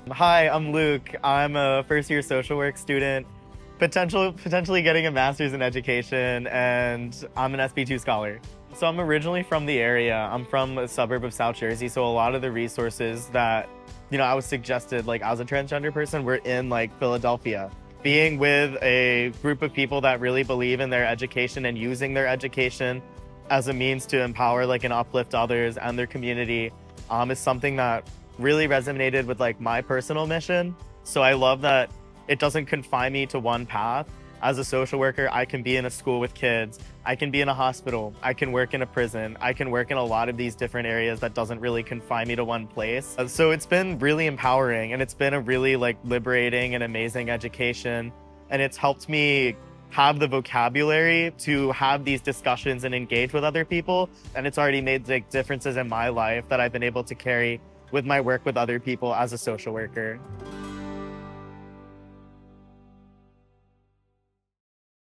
Hi, I'm Luke. I'm a first-year social work student, potentially getting a master's in education, and I'm an SP2 scholar. So I'm originally from the area. I'm from a suburb of South Jersey, so a lot of the resources that, I was suggested, like, as a transgender person, were in, like, Philadelphia. Being with a group of people that really believe in their education and using their education as a means to empower, like, and uplift others and their community, is something that really resonated with, like, my personal mission. So I love that it doesn't confine me to one path. As a social worker, I can be in a school with kids, I can be in a hospital, I can work in a prison, I can work in a lot of these different areas that doesn't really confine me to one place. So it's been really empowering, and it's been a really, like, liberating and amazing education. And it's helped me have the vocabulary to have these discussions and engage with other people. And it's already made, like, differences in my life that I've been able to carry with my work with other people as a social worker.